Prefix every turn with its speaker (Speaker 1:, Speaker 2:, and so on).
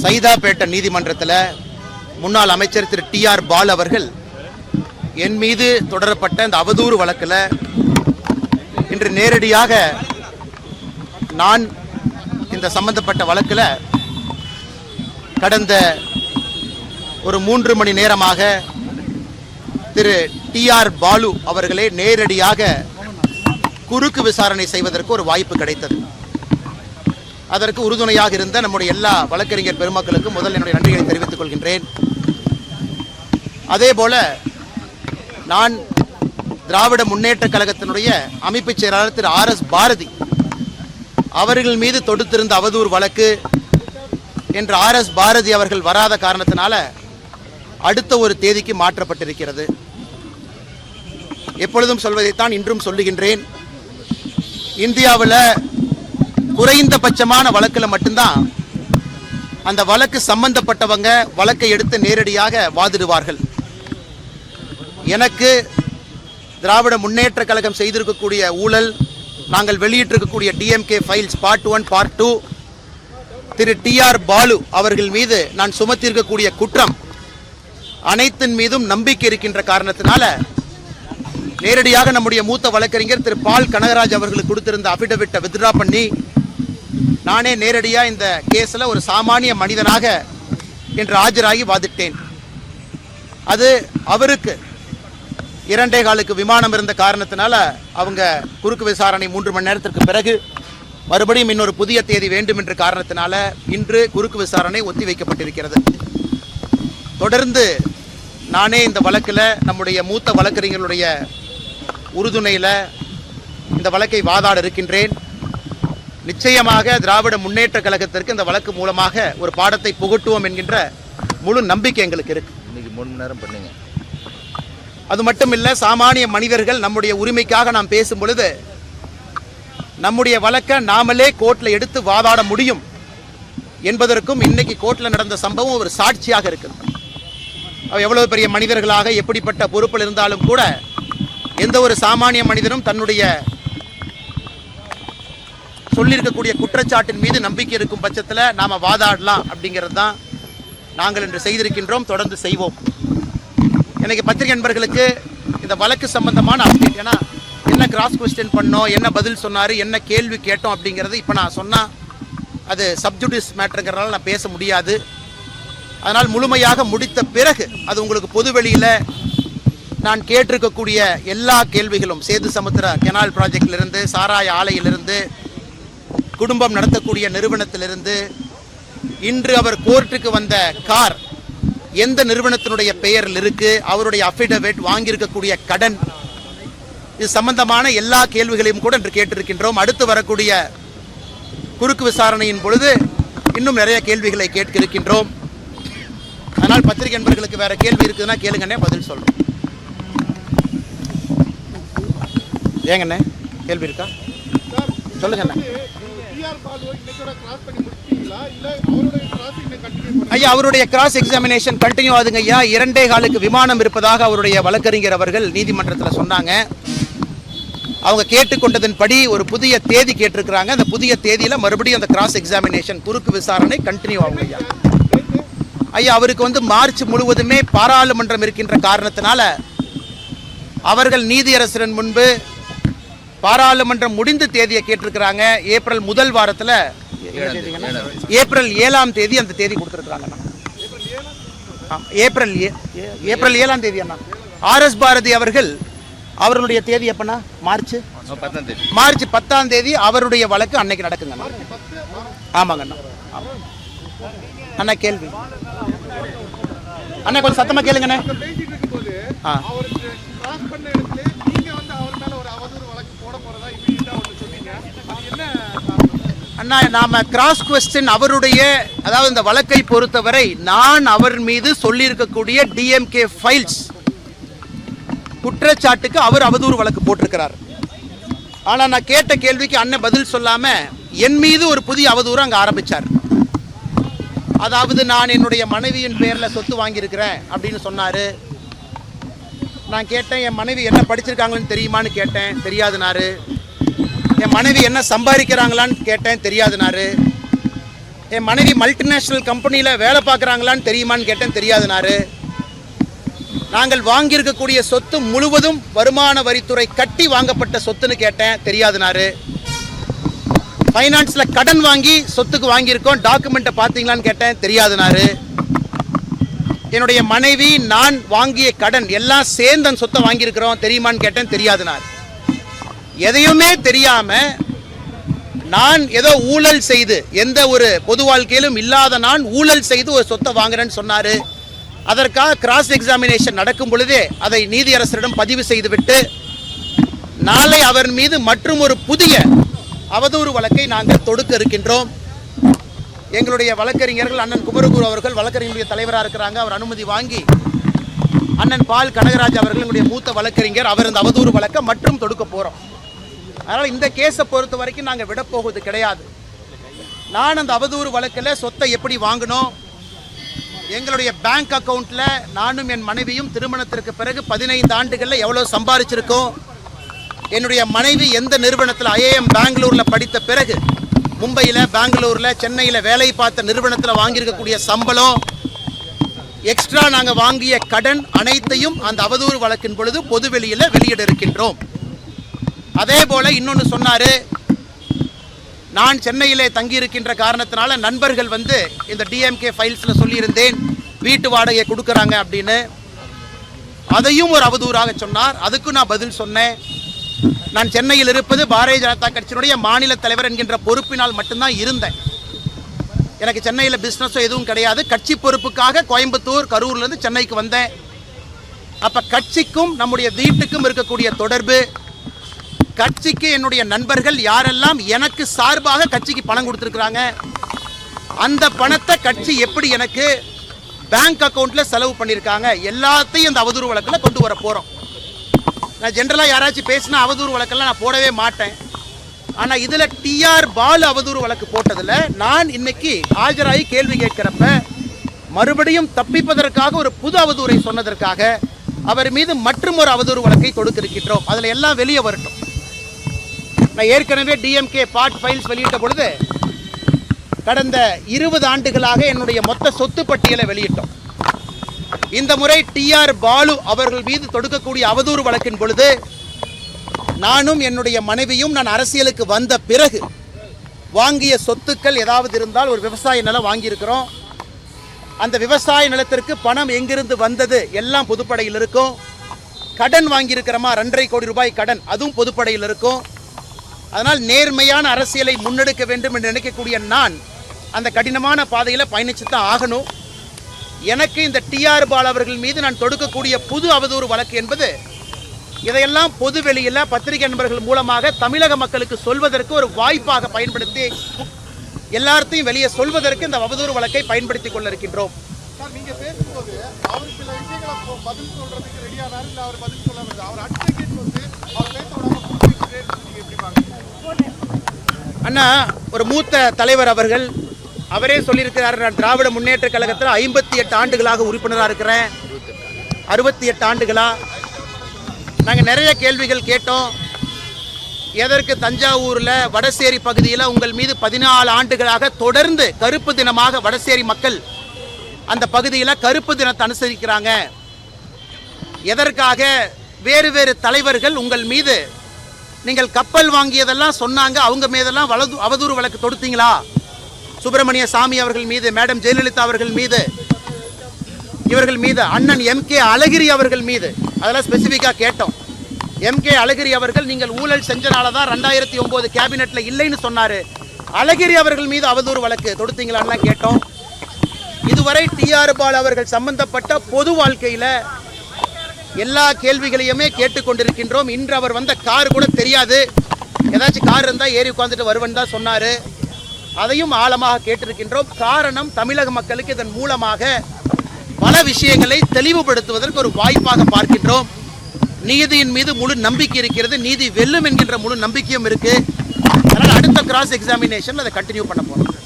Speaker 1: சைதாப்பேட்டை நீதிமன்றத்தில் முன்னாள் அமைச்சர் திரு டிஆர் பால் அவர்கள் என் மீது தொடரப்பட்ட இந்த அவதூறு வழக்கில் இன்று நேரடியாக நான் இந்த சம்பந்தப்பட்ட வழக்கில் கடந்த ஒரு 3 மணி நேரமாக திரு டிஆர் பாலு அவர்களே நேரடியாக குறுக்கு விசாரணை செய்வதற்கு ஒரு வாய்ப்பு கிடைத்தது. அதற்கு உறுதுணையாக இருந்த நம்முடைய எல்லா வழக்கறிஞர் பெருமக்களுக்கும் முதல் என்னுடைய நன்றிகளை தெரிவித்துக் கொள்கின்றேன். அதேபோல நான் திராவிட முன்னேற்ற கழகத்தினுடைய அமைப்பு செயலாளர் திரு RS பாரதி அவர்கள் மீது தொடுத்திருந்த அவதூறு வழக்கு என்று RS பாரதி அவர்கள் வராத காரணத்தினால அடுத்த ஒரு தேதிக்கு மாற்றப்பட்டிருக்கிறது. எப்பொழுதும் சொல்வதைத்தான் இன்றும் சொல்லுகின்றேன். இந்தியாவில் குறைந்தபட்சமான வழக்கில் மட்டும்தான் அந்த வழக்கு சம்பந்தப்பட்டவங்க வழக்கை எடுத்து நேரடியாக வாதிடுவார்கள். எனக்கு திராவிட முன்னேற்ற கழகம் செய்திருக்கக்கூடிய ஊழல், நாங்கள் வெளியிட்டிருக்கக்கூடிய DMK ஃபைல்ஸ் பார்ட் 1 பார்ட் 2, திரு டிஆர் பாலு அவர்கள் மீது நான் சுமத்தியிருக்கக்கூடிய குற்றம் அனைத்தின் மீதும் நம்பிக்கை இருக்கின்ற காரணத்தினால நேரடியாக நம்முடைய மூத்த வழக்கறிஞர் திரு பால் கனகராஜ் அவர்களுக்கு கொடுத்திருந்த அபிடவிட்டை வித்ட்ரா பண்ணி நானே நேரடியாக இந்த கேஸில் ஒரு சாமானிய மனிதனாக இன்று ஆஜராகி வாதிட்டேன். அது அவருக்கு 2.25 விமானம் இருந்த காரணத்தினால அவங்க குறுக்கு விசாரணை 3 மணி நேரத்திற்கு பிறகு மறுபடியும் இன்னொரு புதிய தேதி வேண்டும் என்ற காரணத்தினால இன்று குறுக்கு விசாரணை ஒத்தி வைக்கப்பட்டிருக்கிறது. தொடர்ந்து நானே இந்த வழக்கில் நம்முடைய மூத்த வழக்கறிஞர்களுடைய உறுதுணையில் இந்த வழக்கை வாதாட இருக்கின்றேன். நிச்சயமாக திராவிட முன்னேற்ற கழகத்திற்கு இந்த வழக்கு மூலமாக ஒரு பாடத்தை புகட்டுவோம் என்கின்ற முழு நம்பிக்கை எங்களுக்கு இருக்கு.
Speaker 2: இன்னைக்கு 3 மணி நேரம் பண்ணுங்க.
Speaker 1: அது மட்டும் இல்லை, சாமானிய மனிதர்கள் நம்முடைய உரிமைக்காக நாம் பேசும் பொழுது நம்முடைய வழக்கை நாமளே கோர்ட்டில் எடுத்து வாதாட முடியும் என்பதற்கும் இன்னைக்கு கோர்ட்டில் நடந்த சம்பவம் ஒரு சாட்சியாக இருக்குது. எவ்வளவு பெரிய மனிதர்களாக எப்படிப்பட்ட பொறுப்பில் இருந்தாலும் கூட எந்த ஒரு சாமானிய மனிதனும் தன்னுடைய சொல்லியிருக்கக்கூடிய குற்றச்சாட்டின் மீது நம்பிக்கை இருக்கும் பட்சத்தில் நாம் வாதாடலாம் அப்படிங்கிறது தான் நாங்கள் இன்று செய்திருக்கின்றோம், தொடர்ந்து செய்வோம். எனக்கு பத்திரிகை நண்பர்களுக்கு இந்த வழக்கு சம்பந்தமான அப்டேட், ஏன்னா என்ன கிராஸ் கொஸ்டின் பண்ணோம், என்ன பதில் சொன்னார், என்ன கேள்வி கேட்டோம் அப்படிங்கிறது இப்போ நான் சொன்னால் அது சப்ஜுடிஸ் மேட்டருங்கிறனால நான் பேச முடியாது. அதனால் முழுமையாக முடித்த பிறகு அது உங்களுக்கு பொதுவெளியில் நான் கேட்டிருக்கக்கூடிய எல்லா கேள்விகளும், சேது சமுத்திர கெனால் ப்ராஜெக்டிலிருந்து, சாராய ஆலையிலிருந்து, குடும்பம் நடத்தக்கூடிய நிறுவனத்திலிருந்து, இன்று அவர் கோர்ட்டுக்கு வந்த கார் எந்த நிறுவனத்தினுடைய பெயரில் இருக்கு, அவருடைய அஃபிடவிட், வாங்கியிருக்கக்கூடிய கடன், இது சம்பந்தமான எல்லா கேள்விகளையும் கூட இன்று கேட்டிருக்கின்றோம். அடுத்து வரக்கூடிய குறுக்கு விசாரணையின் பொழுது இன்னும் நிறைய கேள்விகளை கேட்க இருக்கின்றோம். அதனால் பத்திரிகை நண்பர்களுக்கு வேற கேள்வி இருக்குதுன்னா கேளுங்கண்ணே, பதில் சொல்றோம். ஏங்கண்ணே கேள்வி இருக்கா சொல்லுங்கண்ணே. ஐயா, அவருடைய கிராஸ் எக்ஸாமினேஷன் கண்டினியூ ஆகுதுங்க ஐயா. 2.25 விமானம் இருப்பதாக அவருடைய வழக்கறிஞர் அவர்கள் நீதிமன்றத்தில் சொன்னாங்க. அவங்க கேட்டுக்கொண்டதன்படி ஒரு புதிய தேதி கேட்டிருக்கிறாங்க. அந்த புதிய தேதியில் மறுபடியும் அந்த கிராஸ் எக்ஸாமினேஷன் குறுக்கு விசாரணை கண்டினியூ ஆகும் ஐயா. ஐயா, அவருக்கு மார்ச் முழுவதுமே பாராளுமன்றம் இருக்கின்ற காரணத்தினால அவர்கள் நீதியரசரின் முன்பு பாராளுமன்றம் முடிந்த தேதியை கேட்டிருக்கிறாங்க. ஏப்ரல் முதல் வாரத்தில் ஏப்ரல் 7ஆம் தேதி அந்த தேதி கொடுத்துருக்குறாங்க. ஏப்ரல் 7ஆம் தேதி அண்ணா. RS பாரதி அவர்கள் அவர்களுடைய தேதி எப்பண்ணா? மார்ச் 10ஆம் தேதி அவருடைய வழக்கு அன்னைக்கு நடக்குங்க. ஆமாங்க அண்ணா. அண்ணா கேள்வி அண்ணா கொஞ்சம் சத்தமாக கேளுங்கண்ணே. அண்ணா, நாம கிராஸ் கொஸ்டின் அவருடைய, அதாவது இந்த வழக்கை பொறுத்தவரை நான் அவர் மீது சொல்லியிருக்கக்கூடிய DMK ஃபைல்ஸ் குற்றச்சாட்டுக்கு அவர் அவதூறு வழக்கு போட்டிருக்கிறார். ஆனால் நான் கேட்ட கேள்விக்கு அண்ணன் பதில் சொல்லாம என் மீது ஒரு புதிய அவதூறு அங்கே ஆரம்பிச்சார். அதாவது நான் என்னுடைய மனைவியின் பேரில் சொத்து வாங்கியிருக்கிறேன் அப்படின்னு சொன்னார். நான் கேட்டேன், என் மனைவி என்ன படிச்சிருக்காங்கன்னு தெரியுமான்னு கேட்டேன், தெரியாதுனாரு. என் மனைவி என்ன சம்பாதிக்கிறாங்களான்னு கேட்டேன், தெரியாதுனாரு. என் மனைவி மல்டிநேஷனல் கம்பெனியில் வேலை பார்க்குறாங்களான்னு தெரியுமான்னு கேட்டேன், தெரியாதுனாரு. நாங்கள் வாங்கியிருக்கக்கூடிய சொத்து முழுவதும் வருமான வரித்துறை கட்டி வாங்கப்பட்ட சொத்துன்னு கேட்டேன், தெரியாதுனாரு. ஃபைனான்ஸில் கடன் வாங்கி சொத்துக்கு வாங்கியிருக்கோம், டாக்குமெண்ட்டை பார்த்தீங்களான்னு கேட்டேன், தெரியாதுனாரு. என்னுடைய மனைவி நான் வாங்கிய கடன் எல்லாம் சேர்ந்து அந்த சொத்தை வாங்கியிருக்கிறோம், தெரியுமான்னு கேட்டேன், தெரியாதுனாரு. எதையுமே தெரியாம நான் ஏதோ ஊழல் செய்து, எந்த ஒரு பொது வாழ்க்கையிலும் இல்லாத நான் ஊழல் செய்து ஒரு சொத்தை வாங்குறேன்னு சொன்னாரு. அதற்காக கிராஸ் எக்ஸாமினேஷன் நடக்கும் பொழுதே அதை நீதியரசரிடம் பதிவு செய்துவிட்டு நாளை அவர் மீது மற்றும் ஒரு புதிய அவதூறு வழக்கை நாங்கள் தொடுக்க இருக்கின்றோம். எங்களுடைய வழக்கறிஞர்கள் அண்ணன் குமரகுரு அவர்கள் வழக்கறிஞருடைய தலைவராக இருக்கிறாங்க. அவர் அனுமதி வாங்கி அண்ணன் பால் கனகராஜ் அவர்கள் எங்களுடைய மூத்த வழக்கறிஞர், அவர் இந்த அவதூறு வழக்கை மற்றும் தொடுக்க போகிறோம். அதனால் இந்த கேஸை பொறுத்த வரைக்கும் நாங்கள் விடப்போவது கிடையாது. நான் அந்த அவதூறு வழக்கில் சொத்தை எப்படி வாங்கினோம், எங்களுடைய பேங்க் அக்கௌண்ட்டில் நானும் என் மனைவியும் திருமணத்திற்கு பிறகு 15 ஆண்டுகளில் எவ்வளோ சம்பாதிச்சிருக்கோம், என்னுடைய மனைவி எந்த நிறுவனத்தில் IIM பெங்களூரில் படித்த பிறகு மும்பையில், பெங்களூரில், சென்னையில் வேலை பார்த்த நிறுவனத்தில் வாங்கியிருக்கக்கூடிய சம்பளம், எக்ஸ்ட்ரா நாங்கள் வாங்கிய கடன் அனைத்தையும் அந்த அவதூறு வழக்கின் பொழுது பொதுவெளியில் வெளியிட இருக்கின்றோம். அதே போல இன்னொன்று சொன்னாரு, நான் சென்னையிலே தங்கியிருக்கின்ற காரணத்தினால நண்பர்கள் வந்து இந்த DMK ஃபைல்ஸில் சொல்லியிருந்தேன் வீட்டு வாடகை கொடுக்குறாங்க அப்படின்னு. அதையும் ஒரு அவதூறாக சொன்னார். அதுக்கும் நான் பதில் சொன்னேன். நான் சென்னையில் இருப்பது பாரதிய ஜனதா கட்சியினுடைய மாநில தலைவர் என்கின்ற பொறுப்பினால் மட்டும்தான் இருந்தேன். எனக்கு சென்னையில் பிஸ்னஸோ எதுவும் கிடையாது. கட்சி பொறுப்புக்காக கோயம்புத்தூர், கரூர்லேருந்து சென்னைக்கு வந்தேன். அப்போ கட்சிக்கும் நம்முடைய வீட்டுக்கும் இருக்கக்கூடிய தொடர்பு, கட்சிக்கு என்னுடைய நண்பர்கள் யாரெல்லாம் எனக்கு சார்பாக கட்சிக்கு பணம் கொடுத்துருக்குறாங்க, அந்த பணத்தை கட்சி எப்படி எனக்கு பேங்க் அக்கௌண்ட்டில் செலவு பண்ணியிருக்காங்க, எல்லாத்தையும் அந்த அவதூறு வழக்கில் கொண்டு வர போகிறோம். நான் ஜென்ரலாக யாராச்சும் பேசினா அவதூறு வழக்கெல்லாம் நான் போடவே மாட்டேன். ஆனால் இதில் TR பாலு அவதூறு வழக்கு போட்டதில் நான் இன்னைக்கு ஆஜராகி கேள்வி கேட்கிறப்ப மறுபடியும் தப்பிப்பதற்காக ஒரு புது அவதூறை சொன்னதற்காக அவர் மீது மற்றும் ஒரு அவதூறு வழக்கை தொடுக்க இருக்கின்றோம். அதில் எல்லாம் வெளியே வரட்டும். நான் ஏற்கனவே DMK பார்ட் ஃபைல்ஸ் வெளியிட்ட பொழுது கடந்த 20 ஆண்டுகளாக என்னுடைய மொத்த சொத்து பட்டியலை வெளியிட்டோம். இந்த முறை TR பாலு அவர்கள் மீது தொடுக்கக்கூடிய அவதூறு வழக்கின் பொழுது நானும் என்னுடைய மனைவியும் நான் அரசியலுக்கு வந்த பிறகு வாங்கிய சொத்துக்கள் ஏதாவது இருந்தால் ஒரு விவசாய நிலம் வாங்கியிருக்கிறோம். அந்த விவசாய நிலத்திற்கு பணம் எங்கிருந்து வந்தது எல்லாம் பொதுப்படையில் இருக்கும். கடன் வாங்கியிருக்கிறோமா 2.5 கோடி ரூபாய் கடன், அதுவும் பொதுப்படையில் இருக்கும். அதனால் நேர்மையான அரசியலை முன்னெடுக்க வேண்டும் என்று நினைக்கக்கூடிய நான் அந்த கடினமான பாதையில் பயணிச்சு தான் ஆகணும். எனக்கு இந்த TR பாலு அவர்கள் மீது நான் தொடுக்கக்கூடிய புது அவதூறு வழக்கு என்பது இதையெல்லாம் பொதுவெளியில் பத்திரிகை நண்பர்கள் மூலமாக தமிழக மக்களுக்கு சொல்வதற்கு ஒரு வாய்ப்பாக பயன்படுத்தி எல்லாத்தையும் வெளியே சொல்வதற்கு இந்த அவதூறு வழக்கை பயன்படுத்தி கொள்ள இருக்கின்றோம்.
Speaker 2: நீங்க பேசும்போது அவர் சில விஷயங்களை பதில் சொல்றதுக்கு ரெடியானார், இல்ல அவர் பதில் சொல்ல வேண்டாம், அவர் அட்வொகேட் வந்து அவர் பேச விடாம
Speaker 1: அண்ணா, ஒரு மூத்த தலைவர் அவர்கள் அவரே சொல்லியிருக்கிறார், நான் திராவிட முன்னேற்ற கழகத்தில் 58 ஆண்டுகளாக உறுப்பினராக இருக்கிறேன். 68 ஆண்டுகளா? நாங்கள் நிறைய கேள்விகள் கேட்டோம். எதற்கு தஞ்சாவூரில் வடசேரி பகுதியில் உங்கள் மீது 14 ஆண்டுகளாக தொடர்ந்து கருப்பு தினமாக வடசேரி மக்கள் அந்த பகுதியில் கருப்பு தினத்தை அனுசரிக்கிறாங்க, எதற்காக வேறு வேறு தலைவர்கள் உங்கள் மீது நீங்கள் கப்பல் வாங்கியதெல்லாம் சொன்னாங்க, அவங்க மீதெல்லாம் அவதூறு வழக்கு தொடுத்தீங்களா? சுப்பிரமணிய சாமி அவர்கள் மீது, மேடம் ஜெயலலிதா அவர்கள் மீது, இவர்கள் மீது, அண்ணன் MK அழகிரி அவர்கள் மீது அதெல்லாம் ஸ்பெசிஃபிக்காக கேட்டோம். MK அழகிரி அவர்கள் நீங்கள் ஊழல் செஞ்சனால தான் 2009 கேபினெட்டில் இல்லைன்னு சொன்னார். அழகிரி அவர்கள் மீது அவதூறு வழக்கு தொடுத்தீங்களான்னு கேட்டோம். இதுவரை TR பாலு அவர்கள் சம்பந்தப்பட்ட பொது வாழ்க்கையில் எல்லா கேள்விகளையுமே கேட்டுக்கொண்டிருக்கின்றோம். இன்று அவர் வந்த கார் கூட தெரியாது, ஏதாச்சும் கார் இருந்தால் ஏறி உட்காந்துட்டு வருவன் தான் சொன்னார். அதையும் ஆழமாக கேட்டிருக்கின்றோம். காரணம், தமிழக மக்களுக்கு இதன் மூலமாக பல விஷயங்களை தெளிவுபடுத்துவதற்கு ஒரு வாய்ப்பாக பார்க்கின்றோம். நீதியின் மீது முழு நம்பிக்கை இருக்கிறது, நீதி வெல்லும் என்கின்ற முழு நம்பிக்கையும் இருக்கு. அதனால் அடுத்த கிராஸ் எக்ஸாமினேஷன் அதை கண்டினியூ பண்ண போகிறோம்.